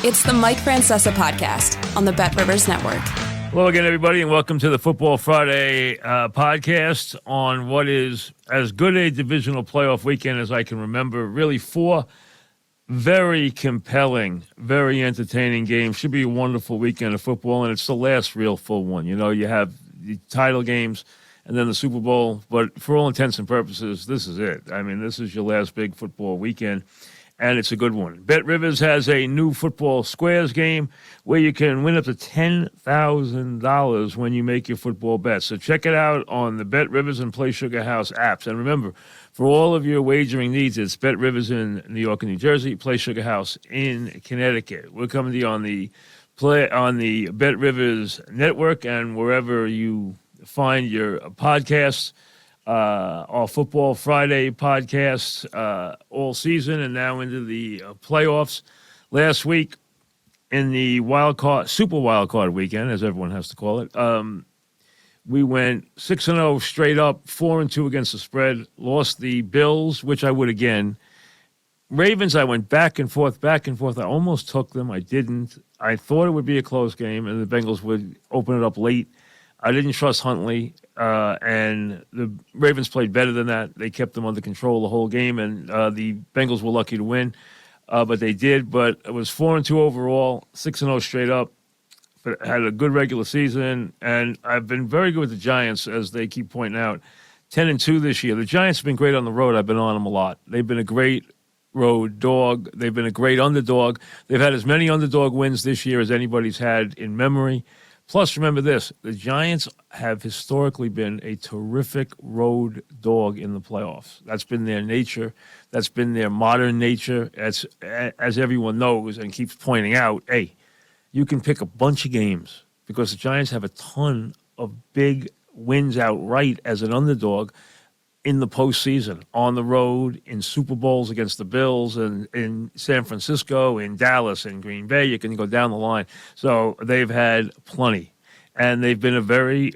It's the Mike Francesa podcast on the Bet Rivers Network. Hello again, everybody, and welcome to the Football Friday podcast on what is as good a divisional playoff weekend as I can remember. Really, 4 very compelling, very entertaining games. Should be a wonderful weekend of football, and it's the last real full one. You know, you have the title games and then the Super Bowl, but for all intents and purposes, this is it. I mean, this is your last big football weekend, and it's a good one. Bet Rivers has a new football squares game where you can win up to $10,000 when you make your football bets. So check it out on the Bet Rivers and Play Sugar House apps. And remember, for all of your wagering needs, it's Bet Rivers in New York and New Jersey, Play Sugar House in Connecticut. We're coming to you on the Bet Rivers network and wherever you find your podcasts. Our Football Friday podcast all season and now into the playoffs. Last week in the Super Wild Card weekend, as everyone has to call it, we went 6-0 straight up, 4-2 against the spread, lost the Bills, which I would again. Ravens, I went back and forth. I almost took them. I didn't. I thought it would be a close game and the Bengals would open it up late. I didn't trust Huntley, and the Ravens played better than that. They kept them under control the whole game, and the Bengals were lucky to win, but they did. But it was 4-2 overall, 6-0 straight up. But had a good regular season, and I've been very good with the Giants, as they keep pointing out. 10-2 this year. The Giants have been great on the road. I've been on them a lot. They've been a great road dog. They've been a great underdog. They've had as many underdog wins this year as anybody's had in memory. Plus, remember this, the Giants have historically been a terrific road dog in the playoffs. That's been their nature. That's been their modern nature. As everyone knows and keeps pointing out, hey, you can pick a bunch of games because the Giants have a ton of big wins outright as an underdog in the postseason, on the road, in Super Bowls against the Bills, and in San Francisco, in Dallas, and Green Bay. You can go down the line. So they've had plenty. And they've been a very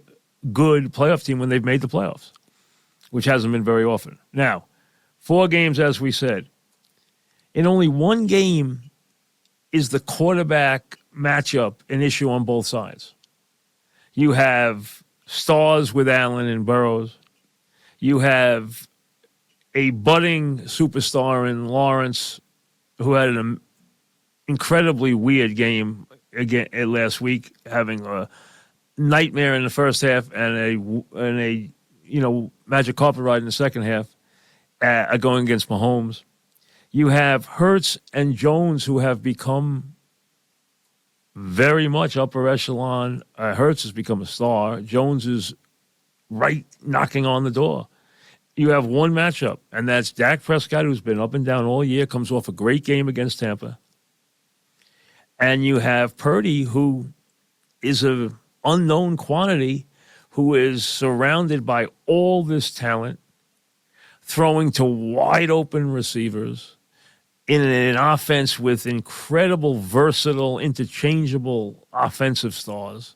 good playoff team when they've made the playoffs, which hasn't been very often. Now, 4 games, as we said. In only one game is the quarterback matchup an issue on both sides. You have stars with Allen and Burrows. You have a budding superstar in Lawrence who had an incredibly weird game again last week, having a nightmare in the first half and a magic carpet ride in the second half, going against Mahomes. You have Hurts and Jones, who have become very much upper echelon. Hurts has become a star. Jones is right knocking on the door. You have one matchup, and that's Dak Prescott, who's been up and down all year, comes off a great game against Tampa. And you have Purdy, who is an unknown quantity, who is surrounded by all this talent, throwing to wide-open receivers in an offense with incredible, versatile, interchangeable offensive stars.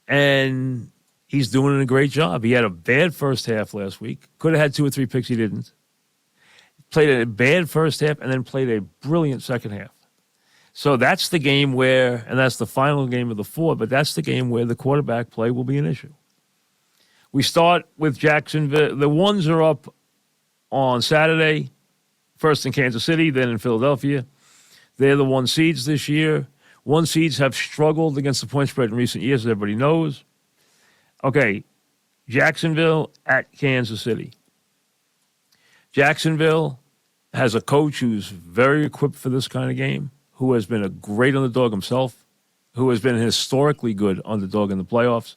And he's doing a great job. He had a bad first half last week. Could have had 2 or 3 picks. He didn't. Played a bad first half and then played a brilliant second half. So that's the game where, and that's the final game of the 4, but that's the game where the quarterback play will be an issue. We start with Jacksonville. The ones are up on Saturday, first in Kansas City, then in Philadelphia. They're the 1 seeds this year. 1 seeds have struggled against the point spread in recent years, as everybody knows. Okay, Jacksonville at Kansas City. Jacksonville has a coach who's very equipped for this kind of game, who has been a great underdog himself, who has been a historically good underdog in the playoffs.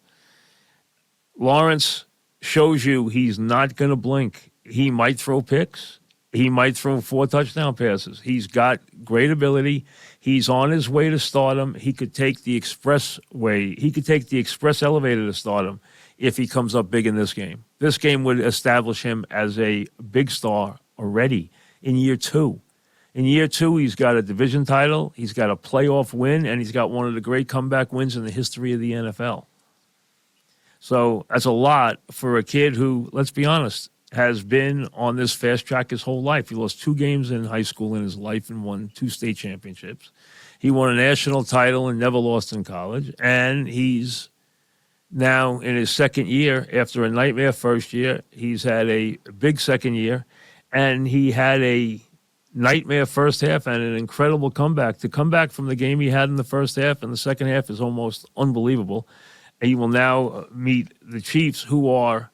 Lawrence shows you he's not going to blink. He might throw picks. He might throw 4 touchdown passes. He's got great ability. He's on his way to stardom. He could take the expressway. He could take the express elevator to stardom if he comes up big in this game. This game would establish him as a big star already in year 2. In year 2, he's got a division title, he's got a playoff win, and he's got one of the great comeback wins in the history of the NFL. So that's a lot for a kid who, let's be honest, has been on this fast track his whole life. He lost 2 games in high school in his life and won 2 state championships. He won a national title and never lost in college. And he's now in his second year after a nightmare first year. He's had a big second year, and he had a nightmare first half and an incredible comeback. To come back from the game he had in the first half and the second half is almost unbelievable. And he will now meet the Chiefs, who are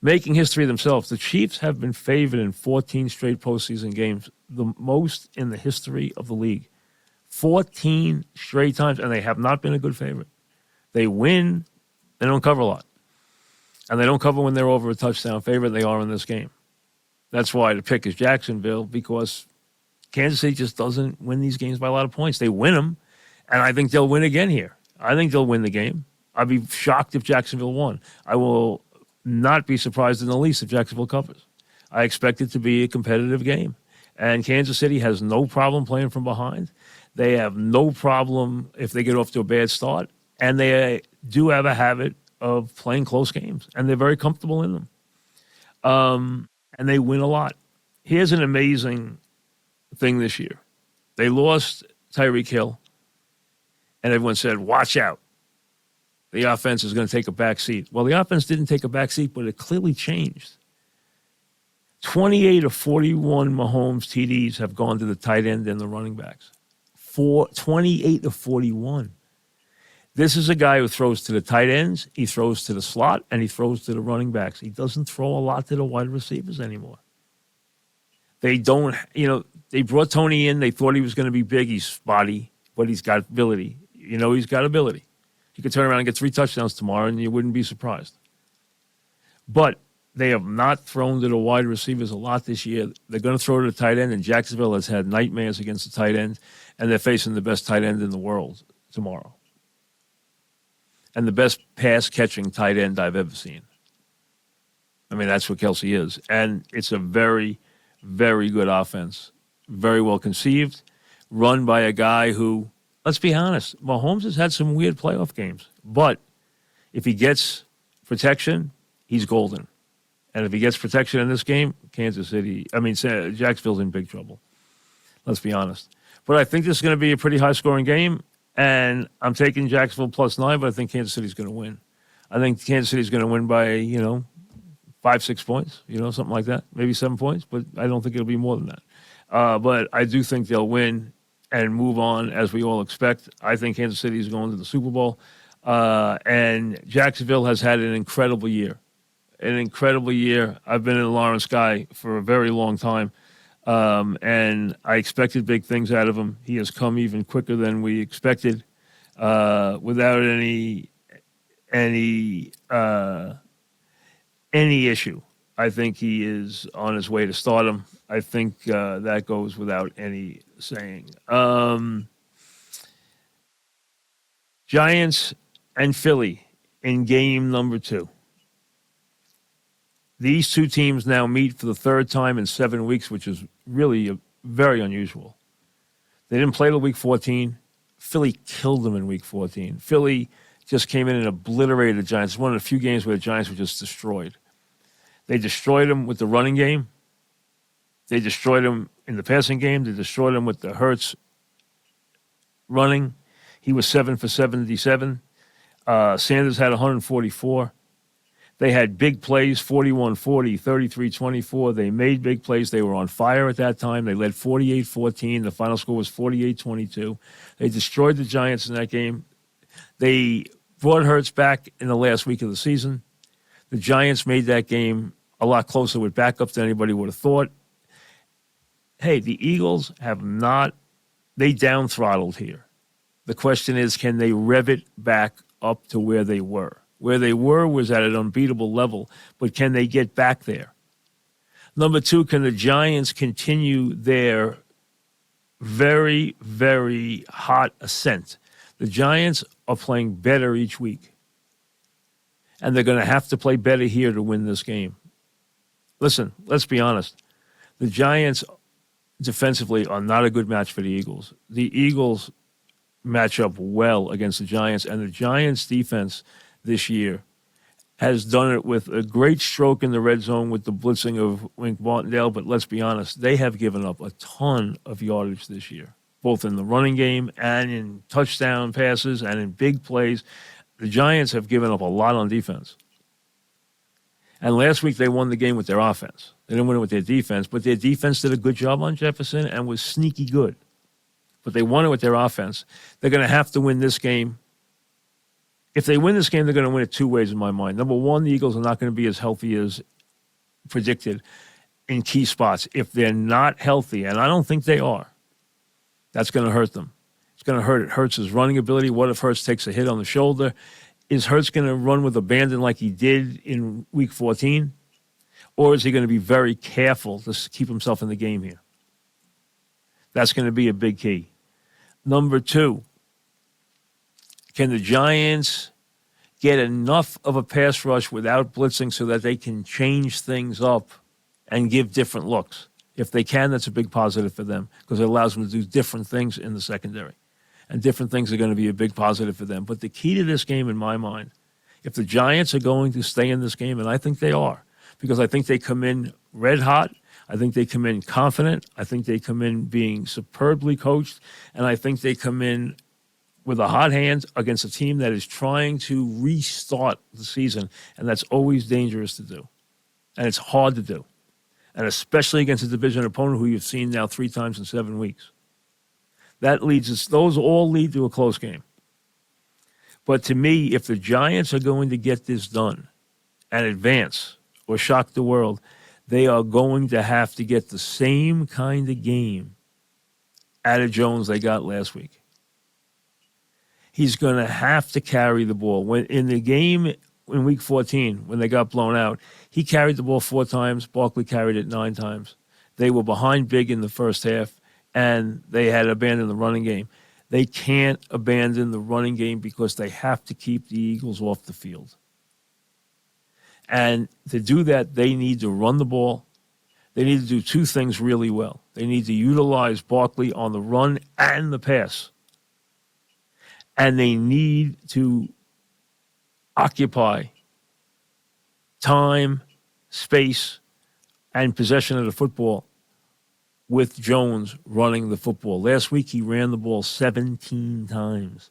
making history themselves. The Chiefs have been favored in 14 straight postseason games, the most in the history of the league. 14 straight times, and they have not been a good favorite. They win, they don't cover a lot. And they don't cover when they're over a touchdown favorite. They are in this game. That's why the pick is Jacksonville, because Kansas City just doesn't win these games by a lot of points. They win them, and I think they'll win again here. I think they'll win the game. I'd be shocked if Jacksonville won. I will not be surprised in the least if Jacksonville covers. I expect it to be a competitive game. And Kansas City has no problem playing from behind. They have no problem if they get off to a bad start. And they do have a habit of playing close games. And they're very comfortable in them. And they win a lot. Here's an amazing thing this year. They lost Tyreek Hill. And everyone said, watch out. The offense is going to take a back seat. Well, the offense didn't take a back seat, but it clearly changed. 28 of 41 Mahomes TDs have gone to the tight end and the running backs. 28 of 41. This is a guy who throws to the tight ends, he throws to the slot, and he throws to the running backs. He doesn't throw a lot to the wide receivers anymore. They don't, they brought Tony in. They thought he was going to be big. He's spotty, but he's got ability. He's got ability. He could turn around and get 3 touchdowns tomorrow, and you wouldn't be surprised. But they have not thrown to the wide receivers a lot this year. They're going to throw to the tight end, and Jacksonville has had nightmares against the tight end, and they're facing the best tight end in the world tomorrow. And the best pass-catching tight end I've ever seen. I mean, that's what Kelsey is. And it's a very, very good offense. Very well conceived, run by a guy who, let's be honest, Mahomes has had some weird playoff games. But if he gets protection, he's golden. And if he gets protection in this game, Jacksonville's in big trouble. Let's be honest. But I think this is going to be a pretty high-scoring game. And I'm taking Jacksonville +9, but I think Kansas City's going to win. I think Kansas City's going to win by, 5-6 points, something like that. Maybe 7 points, but I don't think it'll be more than that. But I do think they'll win and move on as we all expect. I think Kansas City is going to the Super Bowl. And Jacksonville has had an incredible year. I've been a Lawrence guy for a very long time. And I expected big things out of him. He has come even quicker than we expected, without any issue. I think he is on his way to stardom. I think that goes without any saying. Giants and Philly in game number 2. These 2 teams now meet for the 3rd time in 7 weeks, which is really very unusual. They didn't play till week 14. Philly killed them in week 14. Philly just came in and obliterated the Giants. It's one of the few games where the Giants were just destroyed. They destroyed them with the running game. They destroyed them in the passing game. They destroyed them with the Hurts running. He was 7 for 77. Sanders had 144. They had big plays, 41-40, 33-24. They made big plays. They were on fire at that time. They led 48-14. The final score was 48-22. They destroyed the Giants in that game. They brought Hurts back in the last week of the season. The Giants made that game a lot closer with backups than anybody would have thought. Hey, the Eagles have not, they down-throttled here. The question is, can they rev it back up to where they were? Where they were was at an unbeatable level, but can they get back there? Number 2, can the Giants continue their very, very hot ascent? The Giants are playing better each week, and they're going to have to play better here to win this game. Listen, let's be honest. The Giants defensively are not a good match for the Eagles. The Eagles match up well against the Giants, and the Giants' defense this year has done it with a great stroke in the red zone with the blitzing of Wink Martindale, but let's be honest, they have given up a ton of yardage this year, both in the running game and in touchdown passes and in big plays. The Giants have given up a lot on defense. And last week they won the game with their offense. They didn't win it with their defense, but their defense did a good job on Jefferson and was sneaky good. But they won it with their offense. They're going to have to win this game. If they win this game, they're going to win it two ways in my mind. Number one, the Eagles are not going to be as healthy as predicted in key spots. If they're not healthy, and I don't think they are, that's going to hurt them. It's going to hurt. It hurts his running ability. What if Hurts takes a hit on the shoulder? Is Hurts going to run with abandon like he did in Week 14? Or is he going to be very careful to keep himself in the game here? That's going to be a big key. Number two, can the Giants get enough of a pass rush without blitzing so that they can change things up and give different looks? If they can, that's a big positive for them because it allows them to do different things in the secondary. And different things are going to be a big positive for them. But the key to this game, in my mind, if the Giants are going to stay in this game, and I think they are, because I think they come in red hot, I think they come in confident, I think they come in being superbly coached, and I think they come in with a hot hand against a team that is trying to restart the season, and that's always dangerous to do. And it's hard to do, and especially against a division opponent who you've seen now 3 times in 7 weeks. Those all lead to a close game. But to me, if the Giants are going to get this done and advance or shock the world, they are going to have to get the same kind of game out of Jones they got last week. He's going to have to carry the ball. When in the game in Week 14, when they got blown out, he carried the ball 4 times. Barkley carried it 9 times. They were behind big in the first half, and they had abandoned the running game. They can't abandon the running game because they have to keep the Eagles off the field. And to do that, they need to run the ball. They need to do 2 things really well. They need to utilize Barkley on the run and the pass. And they need to occupy time, space, and possession of the football with Jones running the football. Last week, he ran the ball 17 times.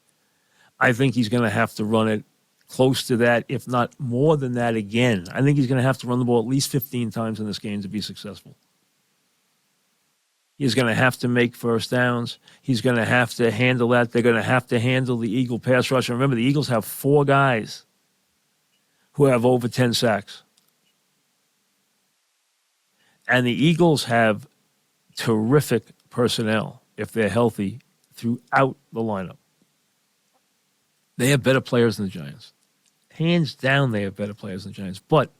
I think he's going to have to run it close to that, if not more than that again. I think he's going to have to run the ball at least 15 times in this game to be successful. He's going to have to make first downs. He's going to have to handle that. They're going to have to handle the Eagle pass rush. And remember, the Eagles have 4 guys who have over 10 sacks. And the Eagles have terrific personnel, if they're healthy, throughout the lineup. They have better players than the Giants. Hands down, they have better players than the Giants. But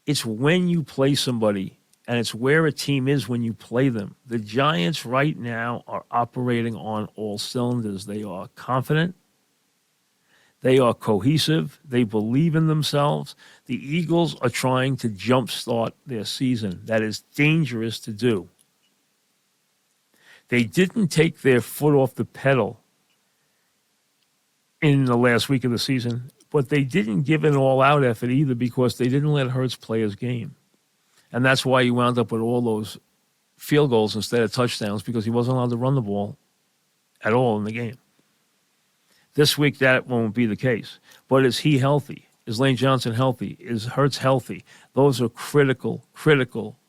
it's when you play somebody, and it's where a team is when you play them. The Giants right now are operating on all cylinders. They are confident. They are cohesive. They believe in themselves. The Eagles are trying to jumpstart their season. That is dangerous to do. They didn't take their foot off the pedal in the last week of the season, but they didn't give an all-out effort either because they didn't let Hurts play his game. And that's why you wound up with all those field goals instead of touchdowns, because he wasn't allowed to run the ball at all in the game. This week, that won't be the case. But is he healthy? Is Lane Johnson healthy? Is Hurts healthy? Those are critical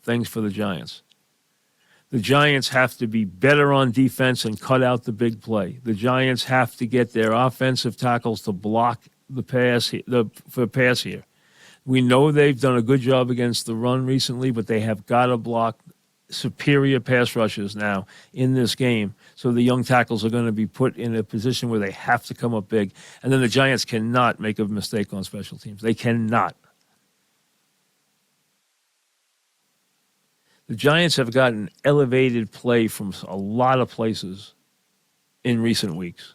things for the Giants. The Giants have to be better on defense and cut out the big play. The Giants have to get their offensive tackles to block the pass for pass here. We know they've done a good job against the run recently, but they have got to block superior pass rushes now in this game. So the young tackles are going to be put in a position where they have to come up big. And then the Giants cannot make a mistake on special teams. They cannot. The Giants have gotten elevated play from a lot of places in recent weeks.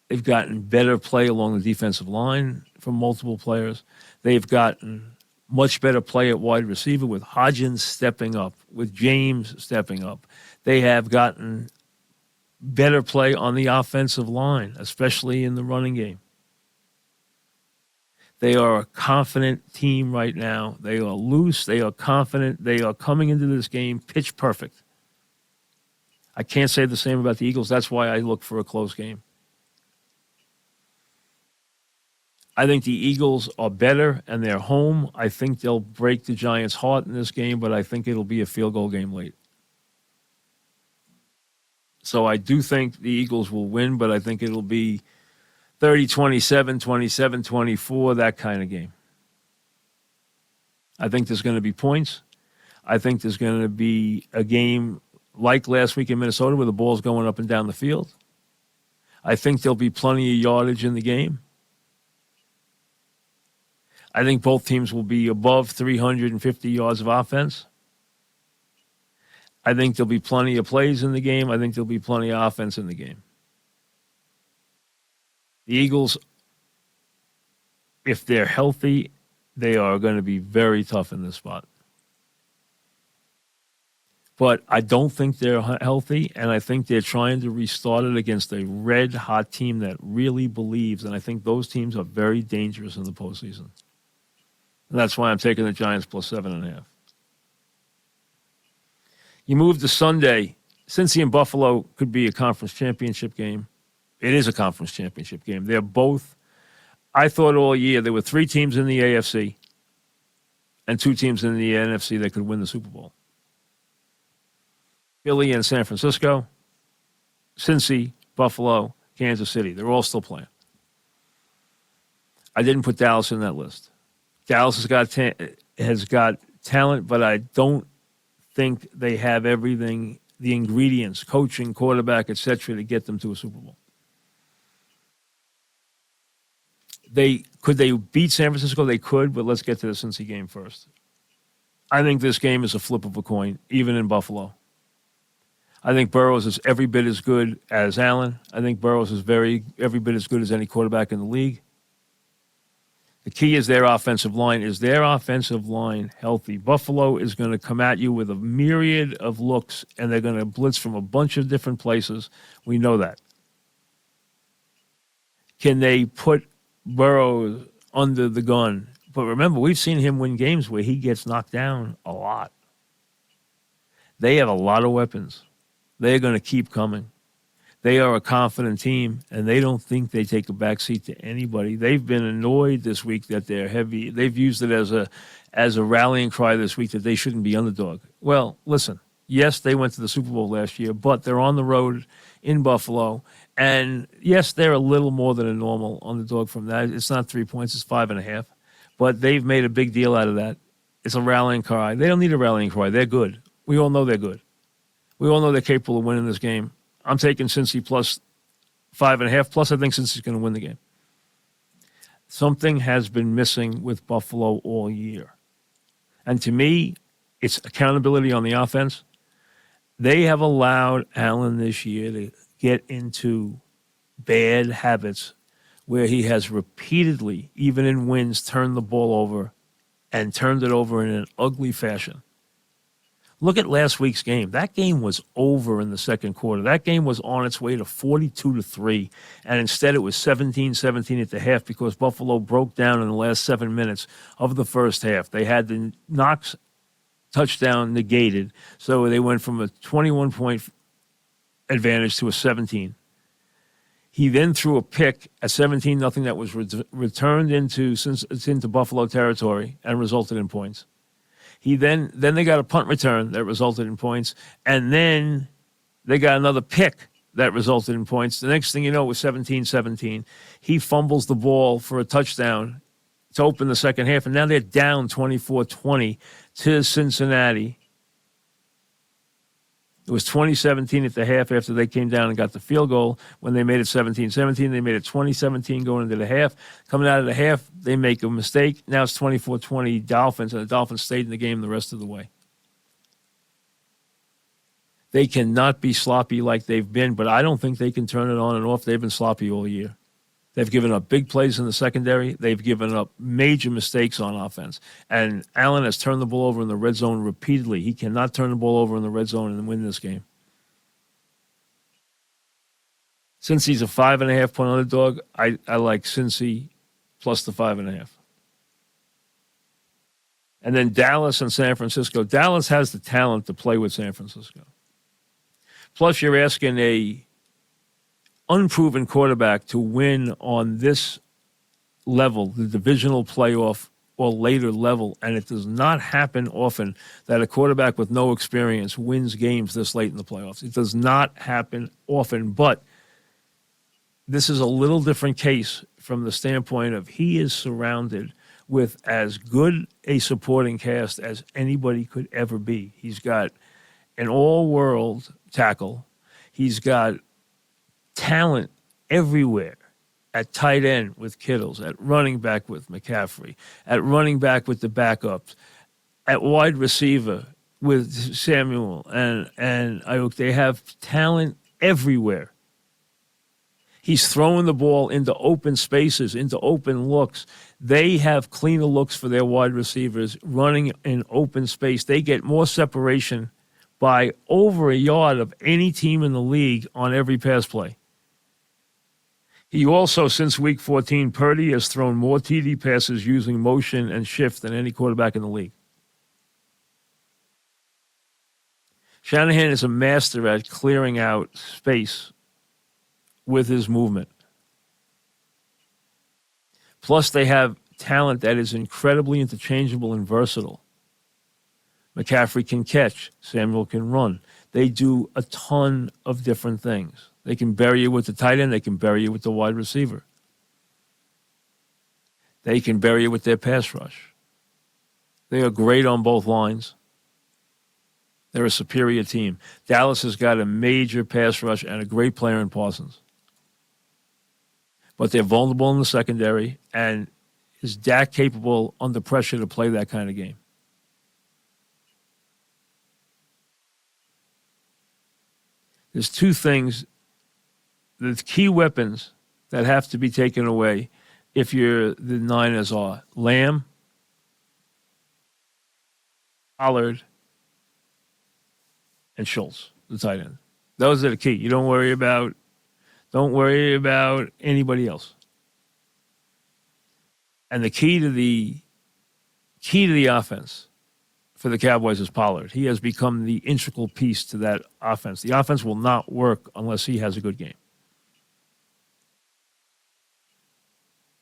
They've gotten better play along the defensive line from multiple players. They've gotten much better play at wide receiver with Hodgins stepping up, with James stepping up. They have gotten better play on the offensive line, especially in the running game. They are a confident team right now. They are loose. They are confident. They are coming into this game pitch perfect. I can't say the same about the Eagles. That's why I look for a close game. I think the Eagles are better, and they're home. I think they'll break the Giants' heart in this game, but I think it'll be a field goal game late. So I do think the Eagles will win, but I think it'll be 30-27, 27-24, that kind of game. I think there's going to be points. I think there's going to be a game like last week in Minnesota where the ball's going up and down the field. I think there'll be plenty of yardage in the game. I think both teams will be above 350 yards of offense. I think there'll be plenty of plays in the game. I think there'll be plenty of offense in the game. The Eagles, if they're healthy, they are going to be very tough in this spot. But I don't think they're healthy, and I think they're trying to restart it against a red-hot team that really believes, and I think those teams are very dangerous in the postseason. And that's why I'm taking the Giants plus 7.5. You move to Sunday. Cincy and Buffalo could be a conference championship game. It is a conference championship game. They're both, I thought all year there were 3 teams in the AFC and 2 teams in the NFC that could win the Super Bowl. Philly and San Francisco, Cincy, Buffalo, Kansas City. They're all still playing. I didn't put Dallas in that list. Dallas has got talent, but I don't think they have everything, the ingredients, coaching, quarterback, etc., to get them to a Super Bowl. Could they beat San Francisco? They could, but let's get to the Cincy game first. I think this game is a flip of a coin, even in Buffalo. I think Burrows is every bit as good as Allen. I think Burrows is every bit as good as any quarterback in the league. The key is their offensive line. Is their offensive line healthy? Buffalo is going to come at you with a myriad of looks, and they're going to blitz from a bunch of different places. We know that. Can they put Burrows under the gun? But remember, we've seen him win games where he gets knocked down a lot. They have a lot of weapons. They're going to keep coming. They are a confident team, and they don't think they take a backseat to anybody. They've been annoyed this week that they're heavy. They've used it as a rallying cry this week that they shouldn't be underdog. Well, listen, yes, they went to the Super Bowl last year, but they're on the road in Buffalo. And, yes, they're a little more than a normal underdog from that. It's not 3 points, it's 5.5. But they've made a big deal out of that. It's a rallying cry. They don't need a rallying cry. They're good. We all know they're good. We all know they're capable of winning this game. I'm taking Cincy plus 5.5. Plus, I think Cincy's going to win the game. Something has been missing with Buffalo all year. And to me, it's accountability on the offense. They have allowed Allen this year to get into bad habits where he has repeatedly, even in wins, turned the ball over and turned it over in an ugly fashion. Look at last week's game. That game was over in the second quarter. That game was on its way to 42-3, and instead it was 17-17 at the half because Buffalo broke down in the last 7 minutes of the first half. They had the Knox touchdown negated, so they went from a 21-point advantage to a 17. He then threw a pick at 17-0 that was returned into Buffalo territory and resulted in points. He then they got a punt return that resulted in points, and then they got another pick that resulted in points. The next thing you know, it was 17-17. He fumbles the ball for a touchdown to open the second half, and now they're down 24-20 to Cincinnati. It was 20-17 at the half after they came down and got the field goal. When they made it 17-17, they made it 20-17 going into the half. Coming out of the half, they make a mistake. Now it's 24-20 Dolphins, and the Dolphins stayed in the game the rest of the way. They cannot be sloppy like they've been, but I don't think they can turn it on and off. They've been sloppy all year. They've given up big plays in the secondary. They've given up major mistakes on offense. And Allen has turned the ball over in the red zone repeatedly. He cannot turn the ball over in the red zone and win this game. Since he's a 5.5 point underdog, I like Cincy plus the 5.5. And then Dallas and San Francisco. Dallas has the talent to play with San Francisco. Plus, you're asking a unproven quarterback to win on this level, the divisional playoff or later level, and it does not happen often that a quarterback with no experience wins games this late in the playoffs. It does not happen often, but this is a little different case from the standpoint of he is surrounded with as good a supporting cast as anybody could ever be. He's got an all-world tackle. He's got talent everywhere. At tight end with Kittles, at running back with McCaffrey, at running back with the backups, at wide receiver with Samuel and Ayuk. They have talent everywhere. He's throwing the ball into open spaces, into open looks. They have cleaner looks for their wide receivers running in open space. They get more separation by over a yard of any team in the league on every pass play. He also, since week 14, Purdy has thrown more TD passes using motion and shift than any quarterback in the league. Shanahan is a master at clearing out space with his movement. Plus, they have talent that is incredibly interchangeable and versatile. McCaffrey can catch. Samuel can run. They do a ton of different things. They can bury you with the tight end. They can bury you with the wide receiver. They can bury you with their pass rush. They are great on both lines. They're a superior team. Dallas has got a major pass rush and a great player in Parsons. But they're vulnerable in the secondary, and is Dak capable under pressure to play that kind of game? There's two things. The key weapons that have to be taken away if you're the Niners are Lamb, Pollard, and Schultz, the tight end. Those are the key. You don't worry about anybody else. And the key to the offense for the Cowboys is Pollard. He has become the integral piece to that offense. The offense will not work unless he has a good game.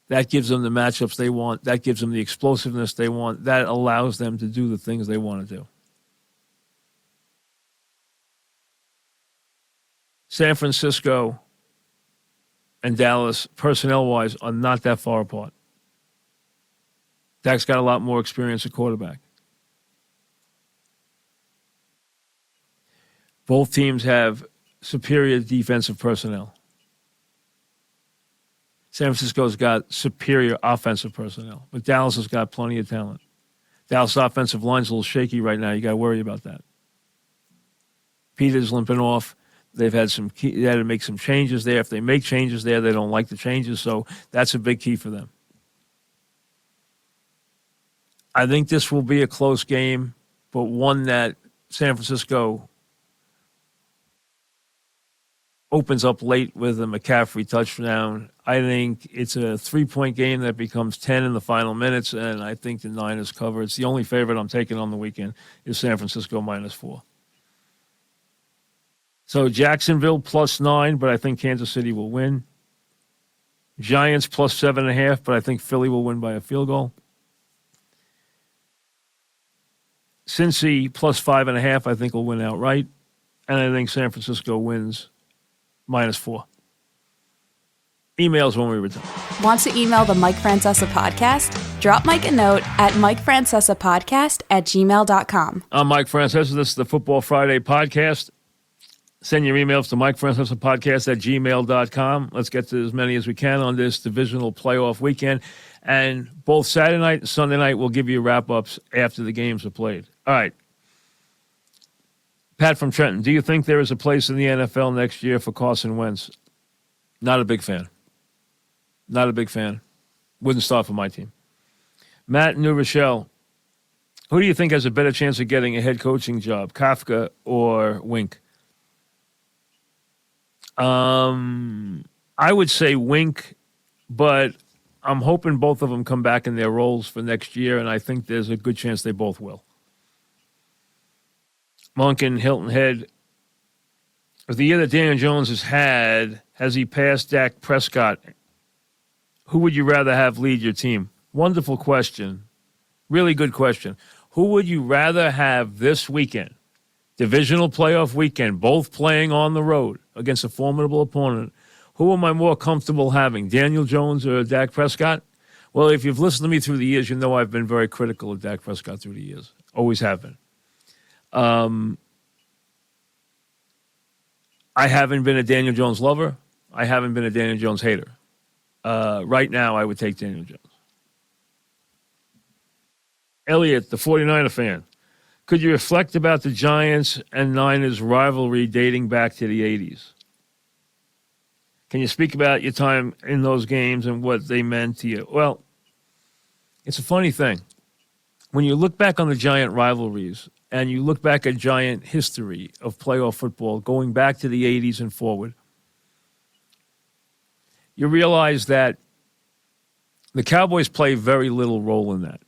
That gives them the matchups they want. That gives them the explosiveness they want. That allows them to do the things they want to do. San Francisco and Dallas, personnel-wise, are not that far apart. Dak's got a lot more experience at quarterback. Both teams have superior defensive personnel. San Francisco's got superior offensive personnel, but Dallas has got plenty of talent. Dallas' offensive line's a little shaky right now. You got to worry about that. Peter's limping off. They had to make some changes there. If they make changes there, they don't like the changes, so that's a big key for them. I think this will be a close game, but one that San Francisco opens up late with a McCaffrey touchdown. I think it's a 3-point game that becomes 10 in the final minutes, and I think the Niners cover. It's the only favorite I'm taking on the weekend is San Francisco -4. So Jacksonville +9, but I think Kansas City will win. Giants +7.5, but I think Philly will win by a field goal. Cincy +5.5, I think will win outright. And I think San Francisco wins -4. Emails when we return. Want to email the Mike Francesa podcast? Drop Mike a note at mikefrancesapodcast@gmail.com. I'm Mike Francesa. This is the Football Friday podcast. Send your emails to mikefrancesapodcast@gmail.com. Let's get to as many as we can on this divisional playoff weekend. And both Saturday night and Sunday night, we'll give you wrap-ups after the games are played. All right. Pat from Trenton, do you think there is a place in the NFL next year for Carson Wentz? Not a big fan. Not a big fan. Wouldn't start for my team. Matt in New Rochelle, who do you think has a better chance of getting a head coaching job, Kafka or Wink? I would say Wink, but I'm hoping both of them come back in their roles for next year, and I think there's a good chance they both will. Monk and Hilton Head, of the year that Daniel Jones has had, has he passed Dak Prescott? Who would you rather have lead your team? Wonderful question. Really good question. Who would you rather have this weekend? Divisional playoff weekend, both playing on the road against a formidable opponent. Who am I more comfortable having, Daniel Jones or Dak Prescott? Well, if you've listened to me through the years, you know I've been very critical of Dak Prescott through the years. Always have been. I haven't been a Daniel Jones lover. I haven't been a Daniel Jones hater. Right now, I would take Daniel Jones. Elliot, the 49er fan. Could you reflect about the Giants and Niners rivalry dating back to the 80s? Can you speak about your time in those games and what they meant to you? Well, it's a funny thing. When you look back on the Giant rivalries and you look back at Giant history of playoff football going back to the 80s and forward, you realize that the Cowboys play very little role in that.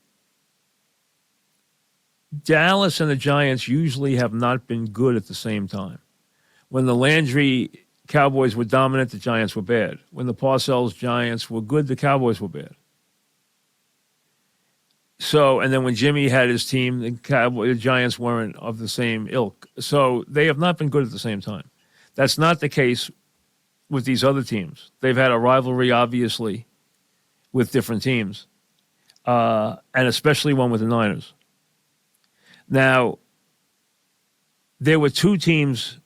Dallas and the Giants usually have not been good at the same time. When the Landry Cowboys were dominant, the Giants were bad. When the Parcells Giants were good, the Cowboys were bad. So, and then when Jimmy had his team, the Giants weren't of the same ilk. So they have not been good at the same time. That's not the case with these other teams. They've had a rivalry, obviously, with different teams, and especially one with the Niners. Now, there were two teams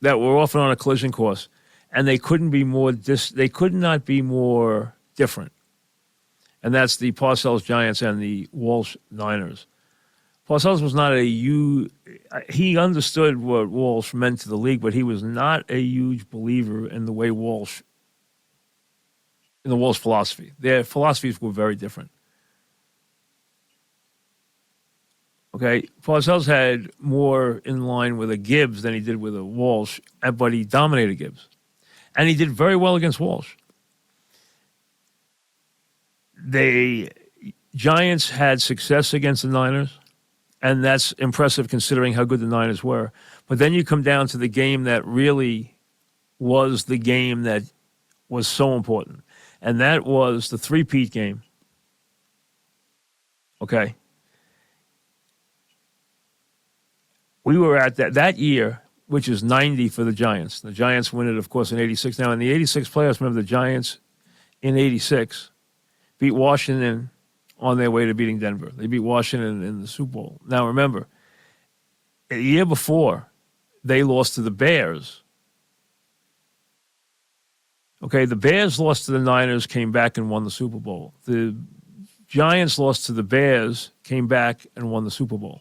that were often on a collision course, and they couldn't be more. They could not be more different, and that's the Parcells Giants and the Walsh Niners. Parcells was not he understood what Walsh meant to the league, but he was not a huge believer in the way in the Walsh philosophy. Their philosophies were very different. Okay, Parcells had more in line with a Gibbs than he did with a Walsh, but he dominated Gibbs. And he did very well against Walsh. The Giants had success against the Niners, and that's impressive considering how good the Niners were. But then you come down to the game that really was the game that was so important, and that was the three-peat game. Okay? We were at that year, which is 90 for the Giants. The Giants win it, of course, in 86. Now, in the 86 playoffs, remember the Giants in 86 beat Washington on their way to beating Denver. They beat Washington in the Super Bowl. Now, remember, a year before, they lost to the Bears. Okay, the Bears lost to the Niners, came back and won the Super Bowl. The Giants lost to the Bears, came back and won the Super Bowl.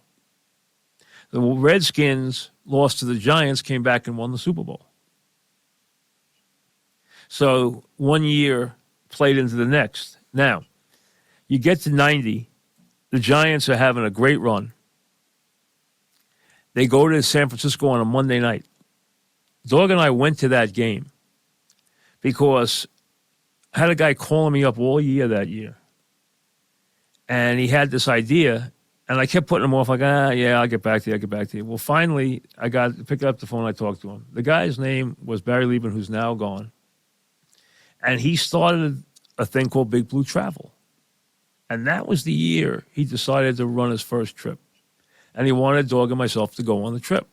The Redskins lost to the Giants, came back and won the Super Bowl. So 1 year played into the next. Now, you get to 90, the Giants are having a great run. They go to San Francisco on a Monday night. Dog and I went to that game because I had a guy calling me up all year that year. And he had this idea. And I kept putting him off, like, yeah, I'll get back to you. Well, finally, I picked up the phone, I talked to him. The guy's name was Barry Lieben, who's now gone. And he started a thing called Big Blue Travel. And that was the year he decided to run his first trip. And he wanted Dog and myself to go on the trip.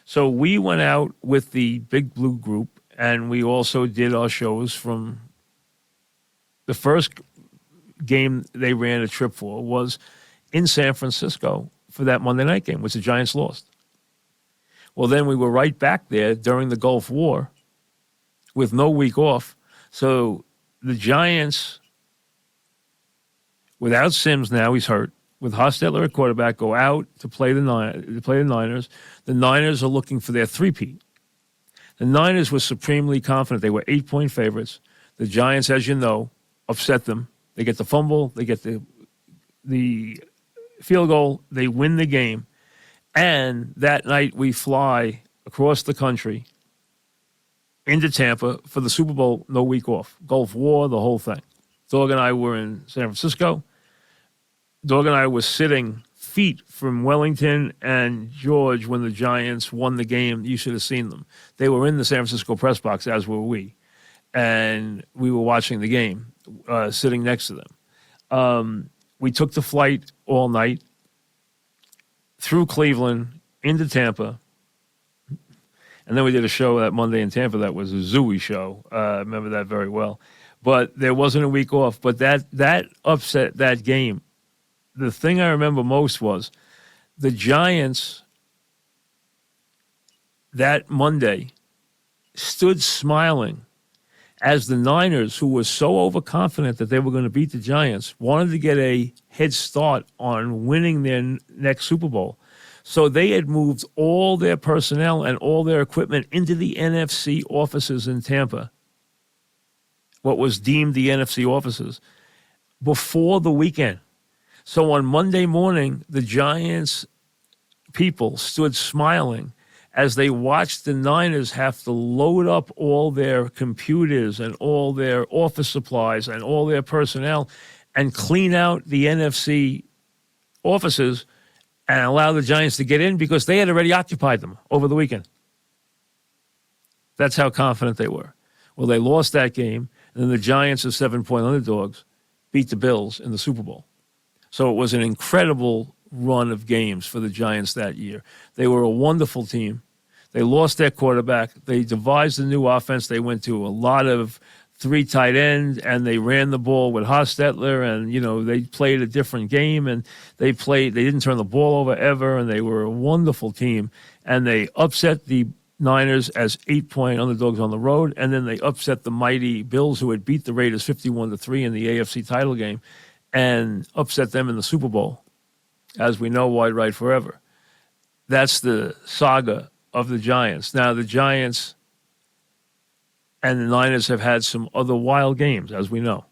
So we went out with the Big Blue group, and we also did our shows from the first game they ran a trip for was in San Francisco for that Monday night game, which the Giants lost. Well, then we were right back there during the Gulf War with no week off. So the Giants, without Sims now, he's hurt, with Hostetler at quarterback, go out to play the Niners. The Niners are looking for their three-peat. The Niners were supremely confident. They were 8-point favorites. The Giants, as you know, upset them. They get the fumble. They get the field goal, they win the game, and that night we fly across the country into Tampa for the Super Bowl, no week off. Gulf War, the whole thing. Dog and I were in San Francisco. Dog and I were sitting feet from Wellington and George when the Giants won the game. You should have seen them. They were in the San Francisco press box, as were we. And we were watching the game, sitting next to them. We took the flight all night through Cleveland into Tampa. And then we did a show that Monday in Tampa that was a Zooey show. I remember that very well. But there wasn't a week off. But that upset that game. The thing I remember most was the Giants that Monday stood smiling as the Niners, who were so overconfident that they were going to beat the Giants, wanted to get a head start on winning their next Super Bowl. So they had moved all their personnel and all their equipment into the NFC offices in Tampa, what was deemed the NFC offices, before the weekend. So on Monday morning, the Giants people stood smiling as they watched the Niners have to load up all their computers and all their office supplies and all their personnel and clean out the NFC offices and allow the Giants to get in because they had already occupied them over the weekend. That's how confident they were. Well, they lost that game, and then the Giants, as 7-point underdogs, beat the Bills in the Super Bowl. So it was an incredible run of games for the Giants that year. They were a wonderful team. They lost their quarterback. They devised a new offense. They went to a lot of 3 tight ends, and they ran the ball with Hostetler, and, they played a different game, and they didn't turn the ball over ever, and they were a wonderful team. And they upset the Niners as 8-point underdogs on the road, and then they upset the mighty Bills, who had beat the Raiders 51-3 in the AFC title game, and upset them in the Super Bowl, as we know, wide right forever. That's the saga of the Giants. Now, the Giants and the Niners have had some other wild games, as we know.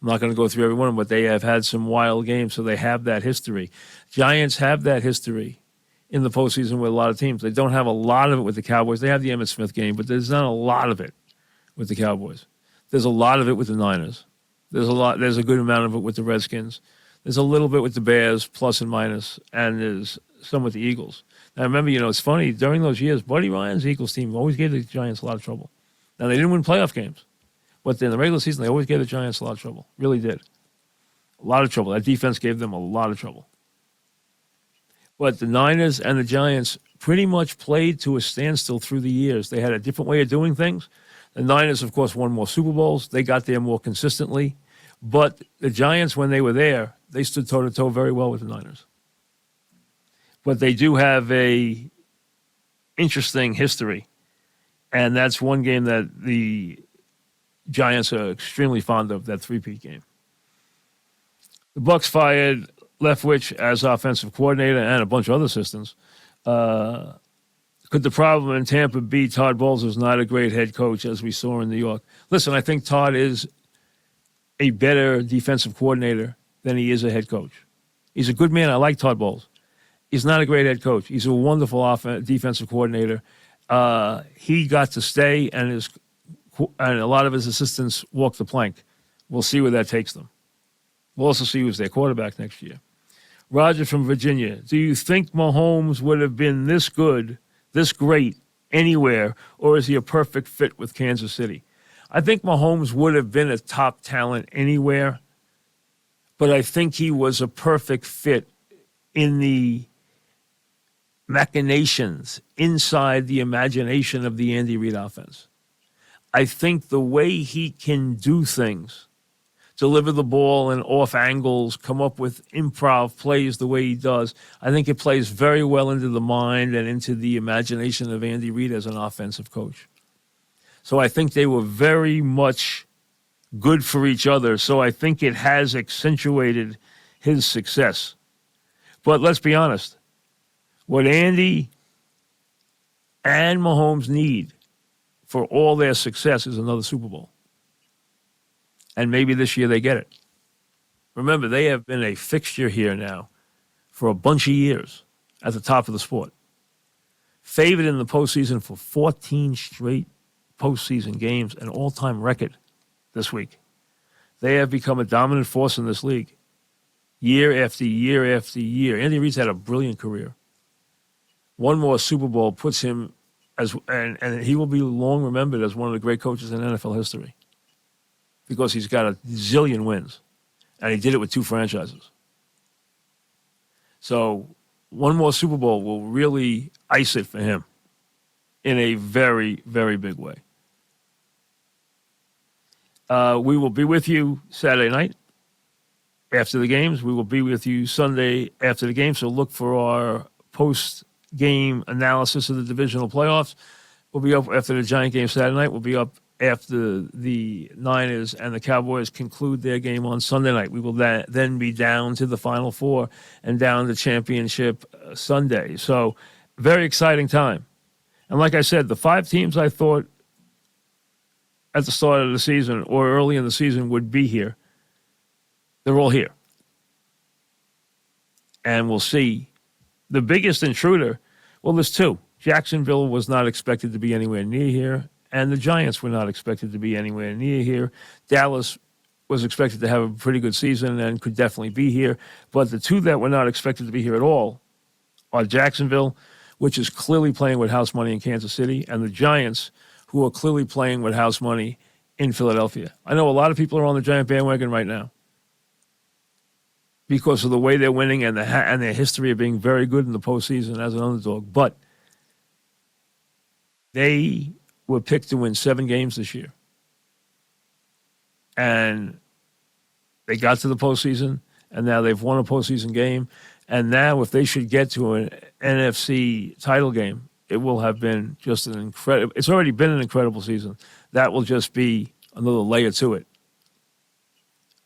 I'm not going to go through every one, but they have had some wild games, so they have that history. Giants have that history in the postseason with a lot of teams. They don't have a lot of it with the Cowboys. They have the Emmitt Smith game, but there's not a lot of it with the Cowboys. There's a lot of it with the Niners. There's a good amount of it with the Redskins. There's a little bit with the Bears, plus and minus, and there's some with the Eagles. Now, remember, it's funny, during those years, Buddy Ryan's Eagles team always gave the Giants a lot of trouble. Now, they didn't win playoff games, but in the regular season, they always gave the Giants a lot of trouble. Really did. A lot of trouble. That defense gave them a lot of trouble. But the Niners and the Giants pretty much played to a standstill through the years. They had a different way of doing things. The Niners, of course, won more Super Bowls. They got there more consistently. But the Giants, when they were there, they stood toe-to-toe very well with the Niners. But they do have a interesting history. And that's one game that the Giants are extremely fond of, that three-peat game. The Bucs fired Leftwich as offensive coordinator and a bunch of other assistants. Could the problem in Tampa be Todd Bowles is not a great head coach, as we saw in New York? Listen, I think Todd is a better defensive coordinator than he is a head coach. He's a good man. I like Todd Bowles. He's not a great head coach. He's a wonderful defensive coordinator. He got to stay, and a lot of his assistants walked the plank. We'll see where that takes them. We'll also see who's their quarterback next year. Roger from Virginia, do you think Mahomes would have been this good, this great, anywhere, or is he a perfect fit with Kansas City? I think Mahomes would have been a top talent anywhere, but I think he was a perfect fit in the machinations inside the imagination of the Andy Reid offense. I think the way he can do things, deliver the ball in off angles, come up with improv plays the way he does, I think it plays very well into the mind and into the imagination of Andy Reid as an offensive coach. So I think they were very much good for each other. So I think it has accentuated his success. But let's be honest. What Andy and Mahomes need for all their success is another Super Bowl. And maybe this year they get it. Remember, they have been a fixture here now for a bunch of years at the top of the sport. Favored in the postseason for 14 straight postseason games, an all-time record this week. They have become a dominant force in this league year after year after year. Andy Reid's had a brilliant career. One more Super Bowl puts him and he will be long remembered as one of the great coaches in NFL history because he's got a zillion wins, and he did it with 2 franchises. So one more Super Bowl will really ice it for him in a very, very big way. We will be with you Saturday night after the games. We will be with you Sunday after the game, so look for our post-game analysis of the divisional playoffs. We'll be up after the Giant game Saturday night. We'll be up after the Niners and the Cowboys conclude their game on Sunday night. We will then be down to the Final Four and down to championship Sunday. So very exciting time. And like I said, the 5 teams I thought at the start of the season or early in the season would be here, they're all here. And we'll see. The biggest intruder, well, there's 2. Jacksonville was not expected to be anywhere near here, and the Giants were not expected to be anywhere near here. Dallas was expected to have a pretty good season and could definitely be here. But the 2 that were not expected to be here at all are Jacksonville, which is clearly playing with house money in Kansas City, and the Giants, who are clearly playing with house money in Philadelphia. I know a lot of people are on the Giant bandwagon right now because of the way they're winning and their history of being very good in the postseason as an underdog. But they were picked to win 7 games this year. And they got to the postseason, and now they've won a postseason game. And now if they should get to an NFC title game, it will have been just an incredible – it's already been an incredible season. That will just be another layer to it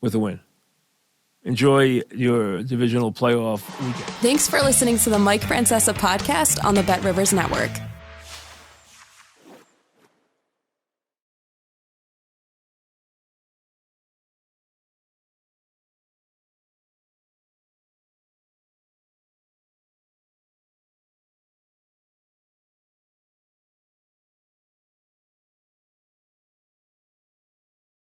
with a win. Enjoy your divisional playoff weekend. Thanks for listening to the Mike Francesa podcast on the Bet Rivers Network.